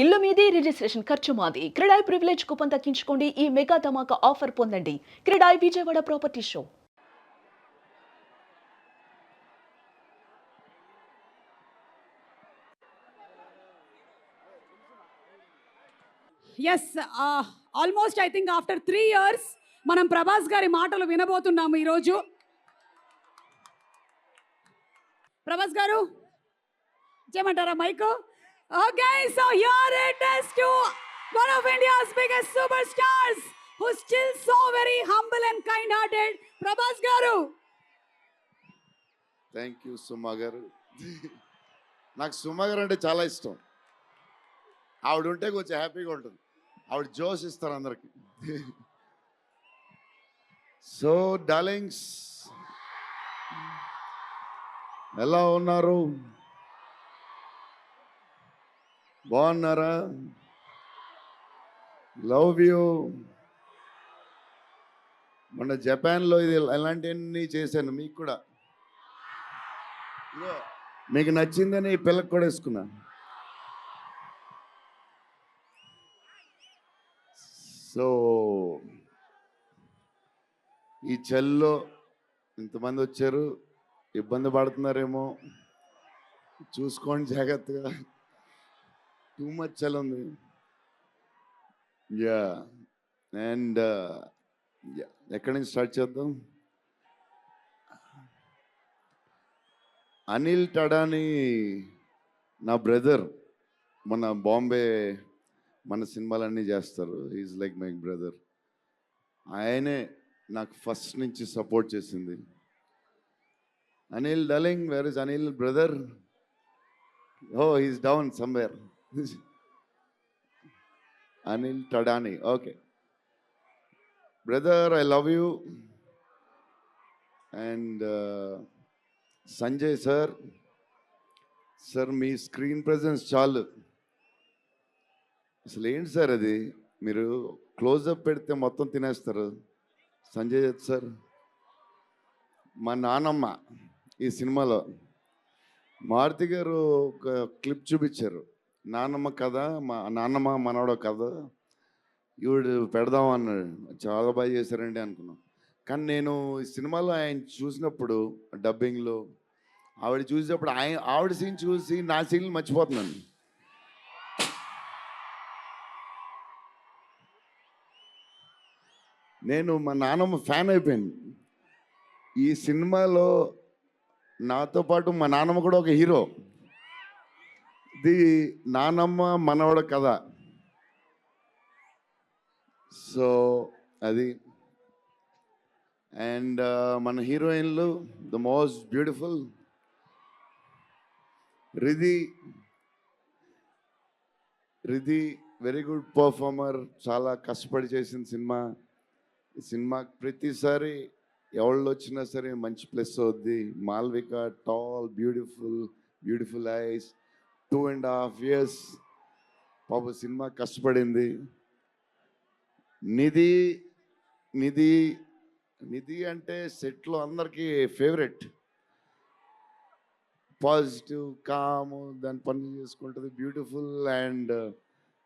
ఇల్లు మీది రిజిస్ట్రేషన్ ఖర్చు మాది. క్రెడాయ్ ప్రివిలేజ్ కూపన్ తగ్గించుకోండి. ఈ మెగా ధమాకా ఆఫర్ పొందండి. CREDAI Vijayawada property show. Yes almost I think after 3 years మనం ప్రభాస్ గారి మాటలు వినబోతున్నాము ఈరోజు. ప్రభాస్ గారు చేయమంటారా mic? Okay, so here it is to one of India's biggest super stars who still so very humble and kind hearted, Prabhas గారు. థ్యాంక్ యూ సుమా గారు. నాకు సుమా గారు అంటే చాలా ఇష్టం. ఆవిడ ఉంటే కొంచెం హ్యాపీగా ఉంటుంది. ఆవిడ జోష్ ఇస్తారు అందరికి. సో డార్లింగ్స్, ఎలా ఉన్నారు? బాగున్నారా? Love you. మొన్న జపాన్లో ఇది ఎలాంటివన్నీ చేశాను మీకు కూడా. ఇదిగో, మీకు నచ్చిందని ఈ పిల్లకి కూడా వేసుకున్నా. సో ఈ చలిలో ఇంతమంది వచ్చారు, ఇబ్బంది పడుతున్నారేమో, చూసుకోండి జాగ్రత్తగా. టూ మచ్ చలి ఉంది. యా, అండ్ ఎక్కడి నుంచి స్టార్ట్ చేద్దాం? అనిల్ టడాని నా బ్రదర్. మన బాంబే మన సినిమాలన్నీ చేస్తారు. Is like my brother. ఆయనే నాకు ఫస్ట్ నుంచి సపోర్ట్ చేసింది. Anil darling, where is Anil brother? Oh, he's down somewhere. Anil Thadani, okay brother, I love you. And Sanjay sir, sir మీ స్క్రీన్ ప్రెజెన్స్ చాలు. అసలు ఏంటి సార్ అది, మీరు క్లోజప్ పెడితే మొత్తం తినేస్తారు. సంజయ్ దత్ సార్, మా నానమ్మ ఈ సినిమాలో మారుతి గారు ఒక క్లిప్ చూపించారు. నానమ్మ కథ, మా నాన్నమ్మ మనవడో కథ, ఈవిడు పెడదాం అన్నాడు. చాలా బాగా చేశారండి అనుకున్నాం. కానీ నేను ఈ సినిమాలో ఆయన చూసినప్పుడు డబ్బింగ్లో ఆవిడ చూసినప్పుడు ఆవిడ సీన్ చూసి నా సీన్లు మర్చిపోతున్నాను. నేను మా నాన్నమ్మ ఫ్యాన్ అయిపోయాను. ఈ సినిమాలో నాతో పాటు మా నాన్నమ్మ కూడా ఒక హీరో. ఇది నానమ్మ మనవడ కథ. సో అది. అండ్ మన హీరోయిన్లు the most beautiful Riddhi. Very good performer. చాలా కష్టపడి చేసిన సినిమా. ఈ సినిమాకి ప్రతిసారి ఎవళ్ళు వచ్చినా సరే మంచి ప్లస్ అవుద్ది. Malvika, tall, beautiful eyes, 2.5 years పాప సినిమా కష్టపడింది. నిధి నిధి నిధి అంటే సెట్లో అందరికీ ఫేవరెట్. పాజిటివ్, కామ్, దాని పని చేసుకుంటుంది. Beautiful and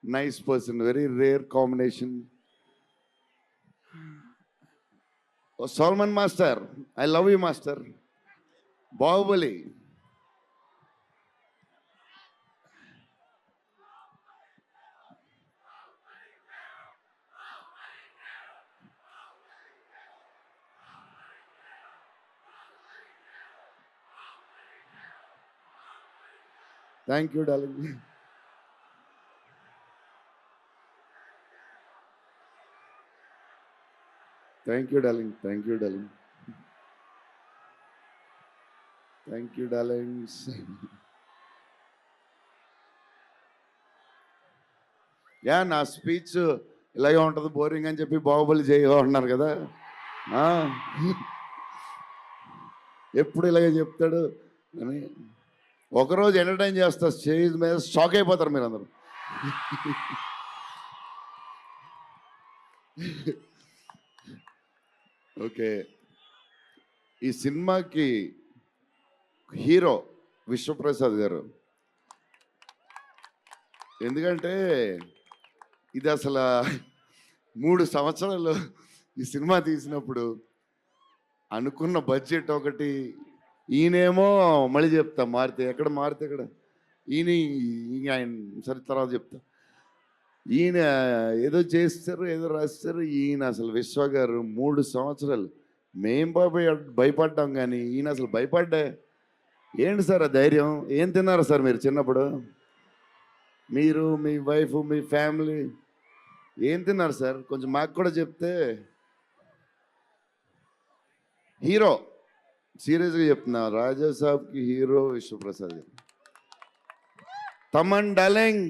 nice person. Very rare combination. Salman master, I love you master. Baahubali, thank you darling. Thank you darling. Darlings. Yeah, నా స్పీచ్ ఇలాగే ఉంటుంది బోరింగ్ అని చెప్పి బాహుబలి చేయమన్నారు కదా. ఎప్పుడు ఇలాగే చెప్తాడు అని ఒకరోజు ఎంటర్టైన్ చేస్తా. స్టేజ్ మీద షాక్ అయిపోతారు మీరు అందరూ. ఓకే, ఈ సినిమాకి హీరో విశ్వప్రసాద్ గారు. ఎందుకంటే ఇది అసలు 3 సంవత్సరాలు ఈ సినిమా తీసినప్పుడు అనుకున్న బడ్జెట్ ఒకటి, ఈయనేమో మళ్ళీ చెప్తా మారితే ఎక్కడ ఈయన ఆయన సరే తర్వాత చెప్తా. ఈయన ఏదో చేస్తారు ఏదో రాస్తారు, ఈయన అసలు విశ్వ గారు 3 సంవత్సరాలు మేం భయపడ్డాం కానీ ఈయన అసలు భయపడ్డా. ఏంటి సార్ ఆ ధైర్యం? ఏం తిన్నారు సార్ మీరు చిన్నప్పుడు? మీరు మీ వైఫ్ మీ ఫ్యామిలీ ఏం తిన్నారు సార్? కొంచెం మాకు కూడా చెప్తే. హీరో సీరియస్గా చెప్తున్నా, రాజా సాబ్కి హీరో విశ్వప్రసాద్ గారు. తమన్ డార్లింగ్,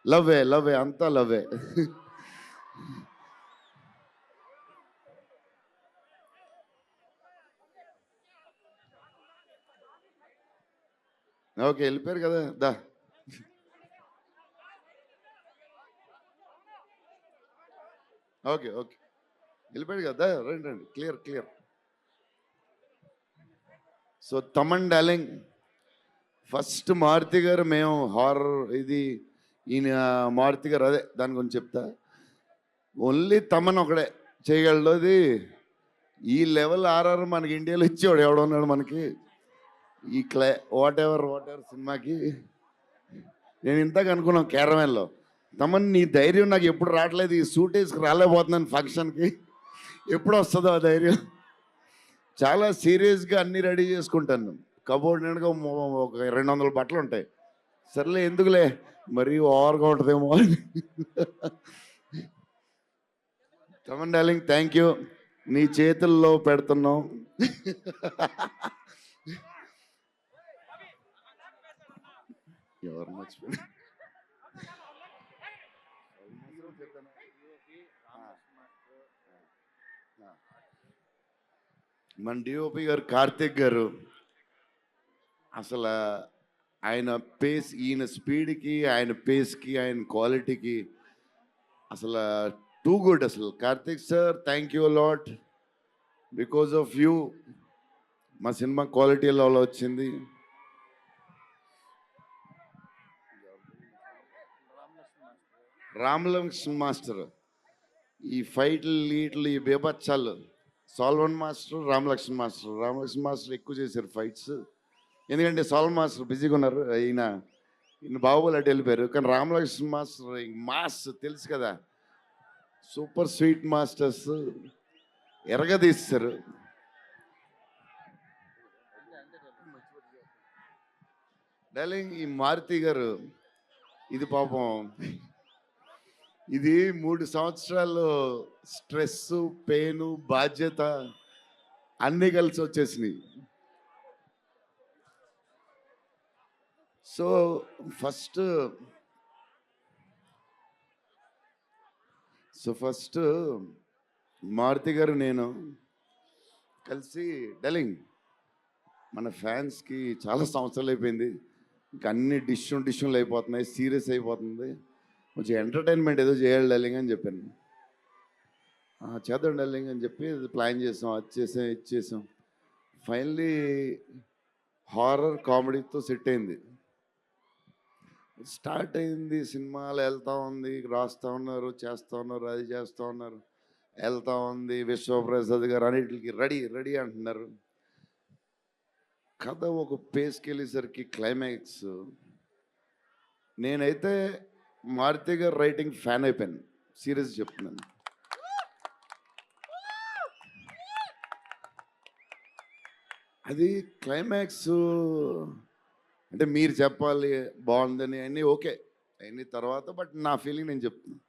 లవ్వే అంతా లవ్వే. ఓకే వెళ్ళిపోయారు కదా దా. ఓకే వెళ్ళిపోయాడు కదా, రండి clear. So Thaman darling, first Maruthi garu మేము హారర్ ఇది ఈయన మారుతి గారు అదే దాని గురించి చెప్తా. ఓన్లీ తమన్ ఒకడే చేయగలడు అది. ఈ లెవెల్ ఆర్ఆర్ మనకి ఇండియాలో ఇచ్చేవాడు ఎవడున్నాడు మనకి ఈ వాట్ ఎవర్ సినిమాకి. నేను ఇంతకు అనుకున్నాను క్యారవాన్లో, తమన్ నీ ధైర్యం నాకు ఎప్పుడు రావట్లేదు, ఈ సూట్ వేసుకు రాలేకపోతున్నాను ఫంక్షన్కి, ఎప్పుడు వస్తుందో ఆ ధైర్యం. చాలా సీరియస్గా అన్నీ రెడీ చేసుకుంటాను. కబోర్డ్ నిండుగా ఒక 200 బట్టలు ఉంటాయి. సర్లే ఎందుకులే మరీ ఓవర్గా ఉంటుందేమో అని. తమన్ డార్లింగ్ థ్యాంక్ యూ, నీ చేతుల్లో పెడుతున్నాం. ఎవరు మర్చిపోయి మన డిఓపి గారు కార్తిక్ గారు, అసలు ఆయన పేస్, ఈయన స్పీడ్కి ఆయన పేస్కి ఆయన క్వాలిటీకి అసలు టూ గుడ్. అసలు Karthik sir thank you lot, because of you మా సినిమా క్వాలిటీ లెవెల్ వచ్చింది. రామలక్ష్మణ్ మాస్టర్ ఈ ఫైట్లు లీట్లు ఈ బేబచ్చాలు, సాల్వన్ మాస్టర్ రామలక్ష్మణ్ మాస్టర్ ఎక్కువ చేశారు ఫైట్స్. ఎందుకంటే సాల్వన్ మాస్టర్ బిజీగా ఉన్నారు, ఈయన బాహుబలి అటు వెళ్ళిపోయారు. కానీ రామలక్ష్మణ్ మాస్టర్ మాస్ తెలుసు కదా, సూపర్ స్వీట్ మాస్టర్స్ ఎరగదీస్తారు. డార్లింగ్ ఈ మారుతి గారు ఇది పాపం ఇది 3 సంవత్సరాలు స్ట్రెస్ పెయిన్ బాధ్యత అన్నీ కలిసి వచ్చేసినాయి. సో ఫస్ట్ మారుతి గారు నేను కలిసి, డార్లింగ్ మన ఫ్యాన్స్కి చాలా సంవత్సరాలు అయిపోయింది, ఇంకా అన్ని డిష్యూలు అయిపోతున్నాయి, సీరియస్ అయిపోతుంది, కొంచెం ఎంటర్టైన్మెంట్ ఏదో చేయాలి డార్లింగ్ అని చెప్పాను. చేద్దాం డార్లింగ్ అని చెప్పి ప్లాన్ చేసాం, అది చేసాం. ఫైనలీ హారర్ కామెడీతో సెట్ అయింది. స్టార్ట్ అయింది, సినిమాలు వెళ్తూ ఉంది, రాస్తూ ఉన్నారు, చేస్తూ ఉన్నారు, అది చేస్తూ ఉన్నారు, వెళ్తూ ఉంది. విశ్వప్రసాద్ గారు అన్నిటికి రెడీ అంటున్నారు. కథ ఒక పేస్కి వెళ్ళేసరికి క్లైమాక్స్, నేనైతే మారుతి గారు రైటింగ్ ఫ్యాన్ అయిపోయాను, సీరియస్ చెప్తున్నాను. అది క్లైమాక్స్ అంటే మీరు చెప్పాలి బాగుందని అన్నీ ఓకే అన్ని తర్వాత, బట్ నా ఫీలింగ్ నేను చెప్తున్నాను.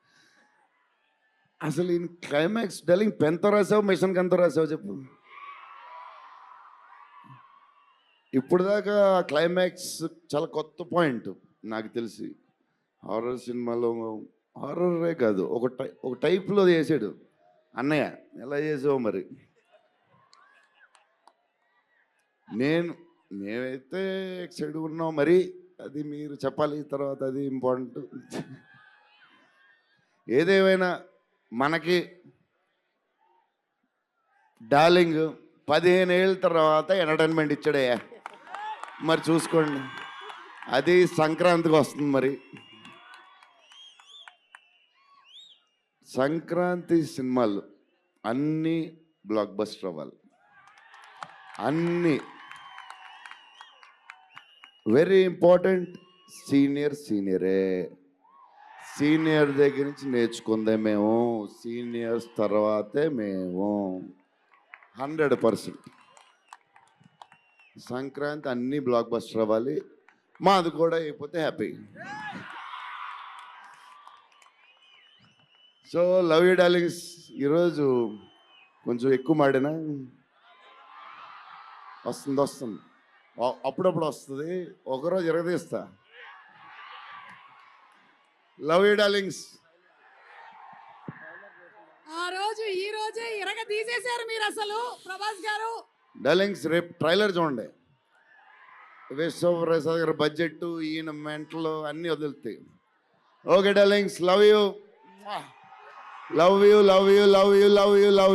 అసలు ఈ క్లైమాక్స్ డార్లింగ్ పెన్తో రాసావు మిషన్కి ఎంతో రాసావు చెప్పు. ఇప్పుడు దాకా క్లైమాక్స్ చాలా కొత్త పాయింట్ నాకు తెలిసి. హారర్ సినిమాలో హారరే కాదు, ఒక టైప్లో చేసాడు అన్నయ్య. ఎలా చేసావు మరి? మేమైతే ఎక్సైడ్ ఉన్నాం, మరి అది మీరు చెప్పాలి తర్వాత, అది ఇంపార్టెంట్. ఏదేమైనా మనకి డార్లింగ్ 15 ఏళ్ళ తర్వాత ఎంటర్టైన్మెంట్ ఇచ్చాడయ్యా. మరి చూసుకోండి, అది సంక్రాంతికి వస్తుంది. మరి సంక్రాంతి సినిమాలు అన్నీ బ్లాక్ బస్టర్ అవ్వాలి. అన్నీ వెరీ ఇంపార్టెంట్. సీనియరే. సీనియర్ దగ్గర నుంచి నేర్చుకుందే మేము, సీనియర్స్ తర్వాతే మేము. 100% సంక్రాంతి అన్నీ బ్లాక్ బస్టర్ అవ్వాలి. మాది కూడా అయిపోతే happy. So love you darlings. ఈరోజు కొంచెం ఎక్కువ మాడినా వస్తుంది. అప్పుడప్పుడు వస్తుంది, ఒకరోజు ఇరగదీస్తా. Love you darlings. ఆ రోజు ఈ రోజే ఇరగ తీసేశారు మీరు అసలు ప్రభాస్ గారు. డార్లింగ్స్ రేపు ట్రైలర్ చూడండి. విశ్వప్రసాద్ గారి బడ్జెట్, ఈయన మెంటలు అన్నీ వదులుతాయి. Okay darlings, love you. Love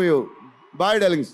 you. Bye darlings.